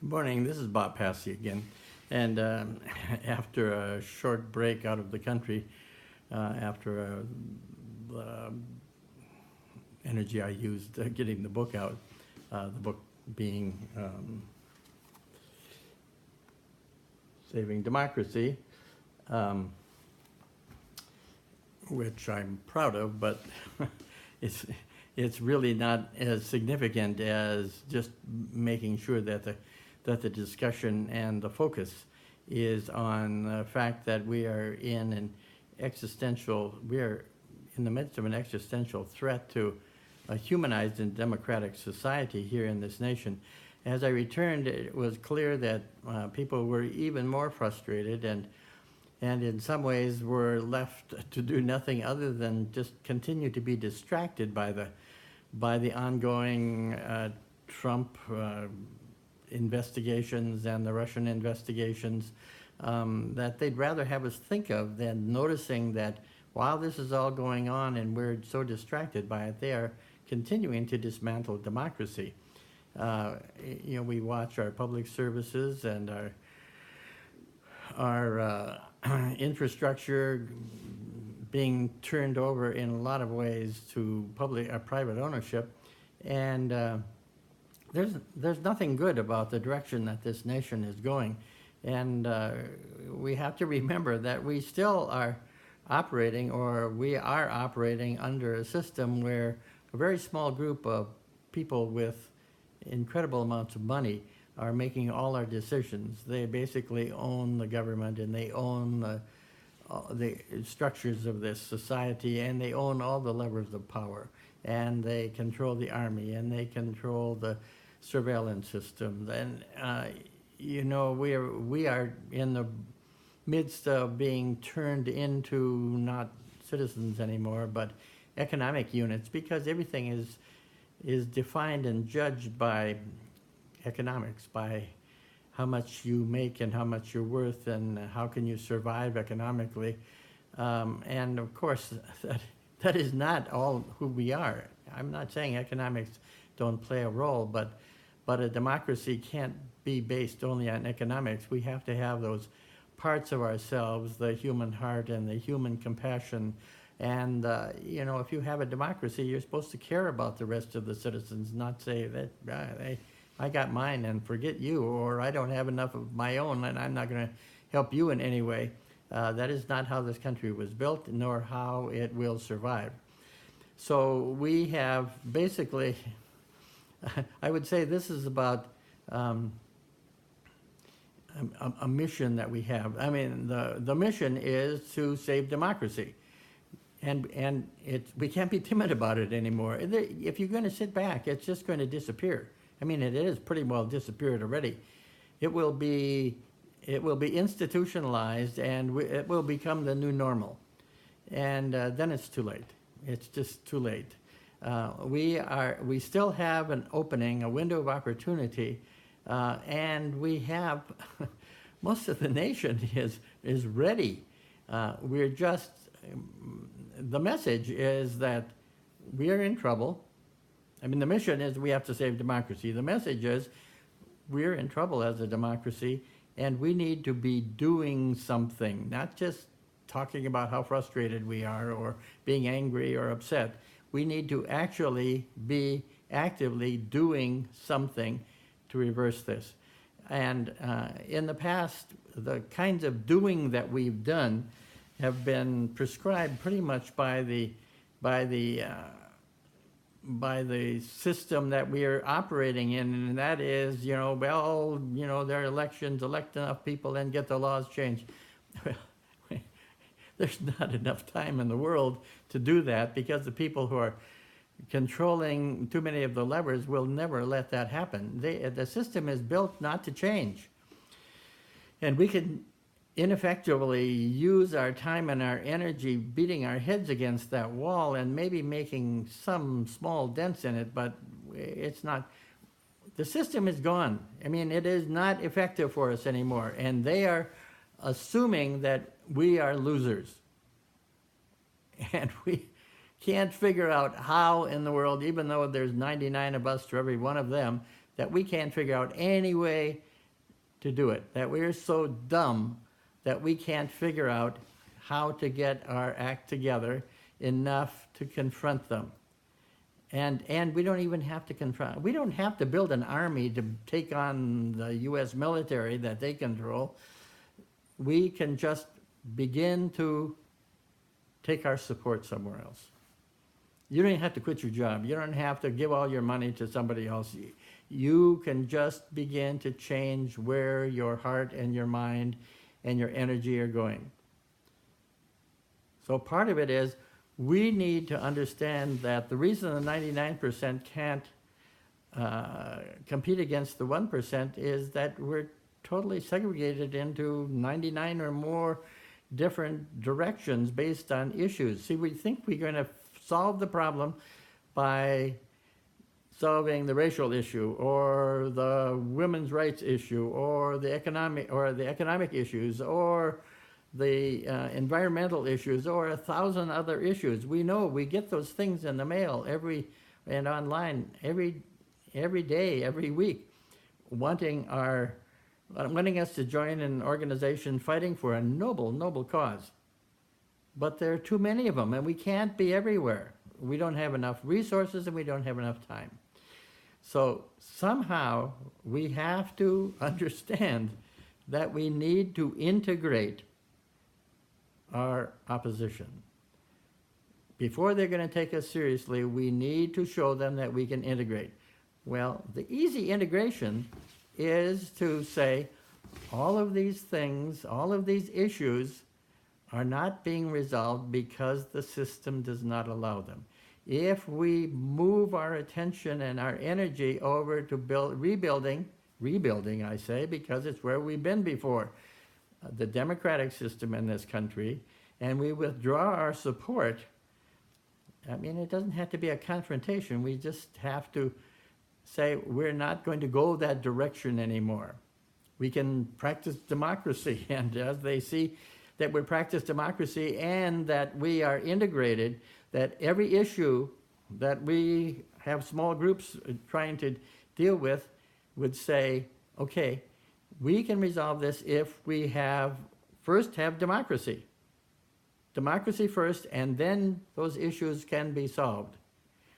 Good morning, this is Bob Passy again. And after a short break out of the country, after the energy I used getting the book out, the book being Saving Democracy, which I'm proud of, but it's really not as significant as just making sure that the discussion and the focus is on the fact that we are in the midst of an existential threat to a humanized and democratic society here in this nation. As I returned, it was clear that people were even more frustrated and in some ways were left to do nothing other than just continue to be distracted by the ongoing Trump investigations and the Russian investigations that they'd rather have us think of than noticing that while this is all going on and we're so distracted by it, they are continuing to dismantle democracy. We watch our public services and our infrastructure being turned over in a lot of ways to private ownership, and there's nothing good about the direction that this nation is going, and we have to remember that we still are operating, or we are operating under a system where a very small group of people with incredible amounts of money are making all our decisions. They basically own the government, and they own the structures of this society, and they own all the levers of power, and they control the army, and they control the surveillance systems. And we are in the midst of being turned into not citizens anymore, but economic units, because everything is defined and judged by economics, by how much you make and how much you're worth and how can you survive economically. And of course, that is not all who we are. I'm not saying economics don't play a role, but a democracy can't be based only on economics. We have to have those parts of ourselves, the human heart and the human compassion. And, if you have a democracy, you're supposed to care about the rest of the citizens, not say that I got mine and forget you, or I don't have enough of my own and I'm not going to help you in any way. That is not how this country was built, nor how it will survive. So we have basically, I would say this is about a mission that we have. I mean, the mission is to save democracy. And we can't be timid about it anymore. If you're going to sit back, it's just going to disappear. I mean, it is pretty well disappeared already. It will be institutionalized, and it will become the new normal. And then it's too late. It's just too late. We still have an opening, a window of opportunity, and we have most of the nation is ready. We're just. The message is that we are in trouble. I mean, the mission is we have to save democracy. The message is we're in trouble as a democracy, and we need to be doing something, not just talking about how frustrated we are or being angry or upset. We need to actually be actively doing something to reverse this. And in the past, the kinds of doing that we've done have been prescribed pretty much by the system that we are operating in, and that is, there are elections, elect enough people, and get the laws changed. Well, there's not enough time in the world to do that, because the people who are controlling too many of the levers will never let that happen. The system is built not to change, and we can ineffectively use our time and our energy beating our heads against that wall and maybe making some small dents in it, but it's not. The system is gone. I mean, it is not effective for us anymore, and they are assuming that we are losers. And we can't figure out how in the world, even though there's 99 of us to every one of them, that we can't figure out any way to do it, that we're so dumb that we can't figure out how to get our act together enough to confront them. And we don't even have to confront, we don't have to build an army to take on the US military that they control. We can just begin to take our support somewhere else. You don't even have to quit your job. You don't have to give all your money to somebody else. You can just begin to change where your heart and your mind and your energy are going. So part of it is we need to understand that the reason the 99% can't compete against the 1% is that we're totally segregated into 99 or more different directions based on issues. See, we think we're going to solve the problem by solving the racial issue or the women's rights issue or the economic issues or the environmental issues or 1,000 other issues. We know we get those things in the mail and online every day, every week, wanting us to join an organization fighting for a noble cause. But there are too many of them, and we can't be everywhere. We don't have enough resources, and we don't have enough time. So somehow we have to understand that we need to integrate our opposition. Before they're going to take us seriously, we need to show them that we can integrate. Well, the easy integration is to say all of these things, all of these issues are not being resolved because the system does not allow them. If we move our attention and our energy over to rebuilding I say, because it's where we've been before, the democratic system in this country, and we withdraw our support, I mean, it doesn't have to be a confrontation. We just have to say we're not going to go that direction anymore. We can practice democracy, and as they see that we practice democracy and that we are integrated, that every issue that we have small groups trying to deal with would say, okay, we can resolve this if we first have democracy. Democracy first, and then those issues can be solved.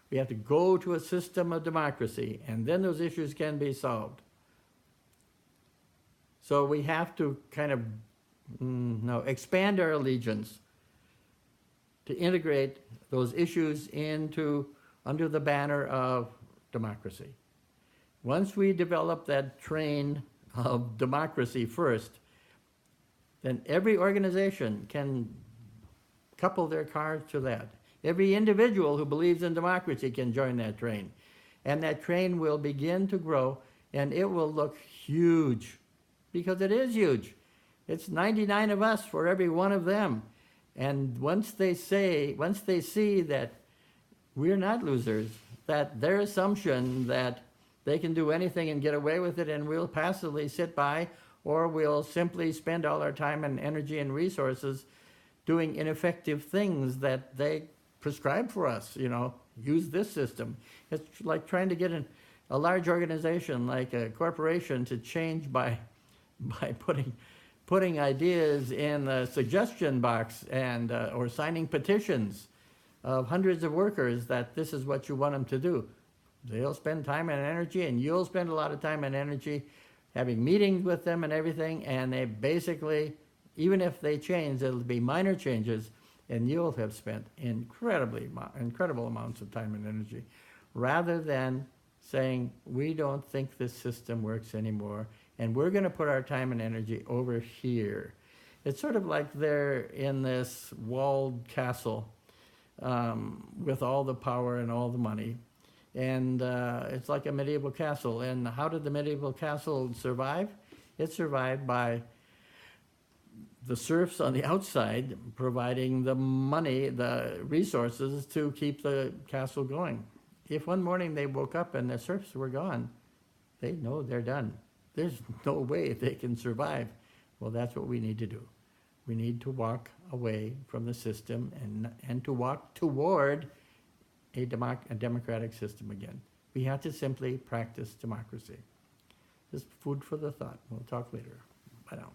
We have to go to a system of democracy, and then those issues can be solved. So we have to kind of expand our allegiance to integrate those issues under the banner of democracy. Once we develop that train of democracy first, then every organization can couple their cars to that. Every individual who believes in democracy can join that train. And that train will begin to grow, and it will look huge, because it is huge. It's 99 of us for every one of them. And once they see that we're not losers, that their assumption that they can do anything and get away with it and we'll passively sit by, or we'll simply spend all our time and energy and resources doing ineffective things that they prescribe for us, use this system. It's like trying to get a large organization like a corporation to change by putting ideas in the suggestion box and or signing petitions of hundreds of workers that this is what you want them to do. They'll spend time and energy, and you'll spend a lot of time and energy having meetings with them and everything, and they basically, even if they change, it'll be minor changes, and you'll have spent incredible amounts of time and energy, rather than saying, we don't think this system works anymore, and we're going to put our time and energy over here. It's sort of like they're in this walled castle with all the power and all the money. And it's like a medieval castle. And how did the medieval castle survive? It survived by the serfs on the outside providing the money, the resources to keep the castle going. If one morning they woke up and the serfs were gone, they know they're done. There's no way they can survive. Well, that's what we need to do. We need to walk away from the system and to walk toward a democratic system again. We have to simply practice democracy. just food for the thought. We'll talk later. Bye now.